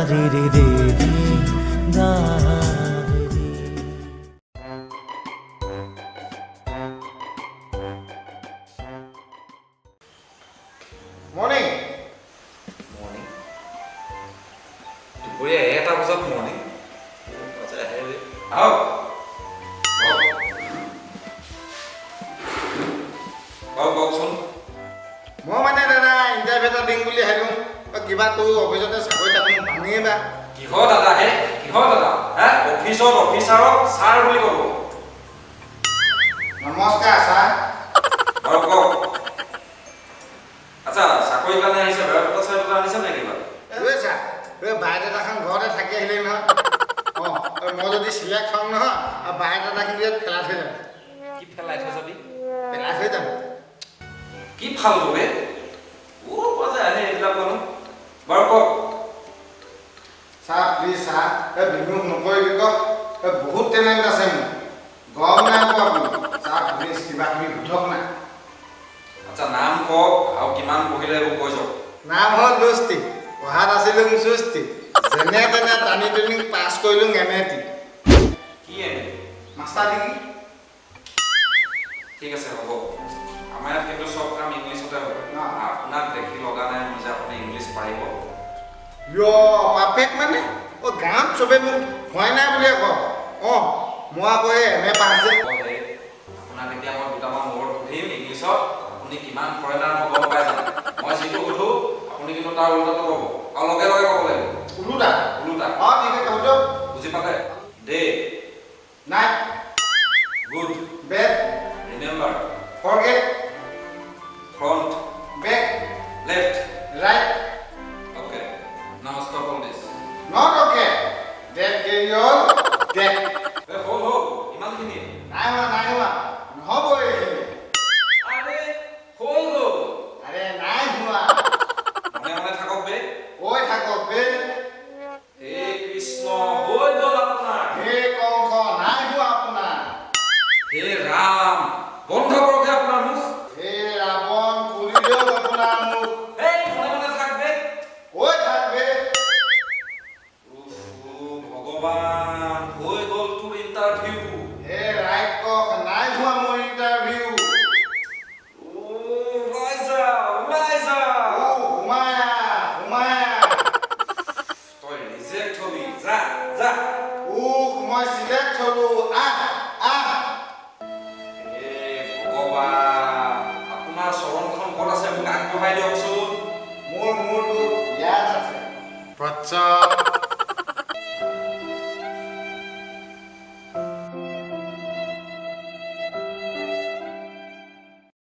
रे रे रे रे गा रे रे। Morning. Morning. দুপৰীয়া 1টা বজাত মৰ্ণিং আচ্ছা হেৰি আও কওকচোন মই মানে দাদা ইণ্টাৰভিউ এটা দিম বুলি আহিলোঁ কিবা তোৰ অফিচতে চাকৰি তাকৰি ভাঙিয়ে বা কিহৰ দাদা হে অফিচত অফিচাৰক ছাৰ বুলি ক'ব নমস্কাৰ ছাৰ আৰু কওক আচ্ছা চাকৰি কাৰণে আহিছে বেয়া চাই আনিছে নে কিবা এই ছাৰ এই বায়'ডাটাখন ঘৰতে থাকি আহিলেই নহয় মই যদি চিলেক্ট হওঁ নহয় আৰু বায়'ডাটাখিনি পেলাই থৈ যাম কি পেলাই থৈ যাবি পেলাই থৈ যাম কি ভাল হবে পোৱা যায় আহে এইবিলাক মানুহ বাৰু কওক ছাৰ প্লিজ ছাৰ এই বিদ্ৰোহ নকৰিবি কওক বহুত টেলেণ্ট আছে মোৰ গম নাই পোৱা আপুনি ছাৰ প্লিজ কিবা কিবি সোধক নাই আচ্ছা নাম কওক আৰু কিমান পঢ়িলে এইবোৰ কৈ যাওক নাম হ'ল দোস্তি পঢ়াত আছিলোঁ সুস্তি যেনে তেনে টানি টুনি পাছ কৰিলোঁ MAT কি এনে মাষ্টাৰ ডিগ্ৰী ঠিক আছে হ'ব আমাৰ ইয়াত কিন্তু চব কাম ইংলিছতে হ'ব আপোনাক দেখি লগা নাই মই যে আপুনি ইংলিছ পাৰিব পাৰফেক্ট মানে গাঁৱত চবে মোক হয় নাই বুলিয়ে কওঁ মই আকৌ এই MA পাছ যে আপোনাক এতিয়া মই দুটামান ৱৰ্ড সুধিম ইংলিছত আপুনি কিমান ফৰেনাৰ মই গম পাই যাম মই যিটো সুধো আপুনি কিন্তু তাৰ উল্টাটো ক'ব আৰু লগে লগে ক'ব লাগিব ওলোটা ঠিক আছে ক'ব বুজি পালে day night good bad remember forget front back left right okay now stop all this not okay that carry all that হ'ল ইমানখিনি নাই হোৱা নহ'ব এইখিনি আৰে হ'ল গ'ল আৰে নাই হোৱা মনে থাকক বে কৈ থাকক বে হে কৃষ্ণ হৈ গ'ল আপোনাৰ হে কংস নাই হোৱা আপোনাৰ হে ৰাম বন্ধ কৰক আপোনাৰ মুখ হে ৰাৱণ খুলি দিয়ক আপোনাৰ মুখ এই মনে থাকবে কৈ থাকবে ভগৱান হৈ গ'ল তোৰ ইণ্টাৰভিউ হে ৰাক্ষস নাই হোৱা মোৰ ইণ্টাৰভিউ ওলাই যা সোমায়া তই ৰিজেক্ট হবি যা মই চিলেক্ট হলো আহ হে ভগৱান আপোনাৰ চৰণখন ক'ত আছে মোক আগবঢ়াই দিয়কচোন মোৰ মূৰটো ইয়াত আছে প্ৰচ্ছদ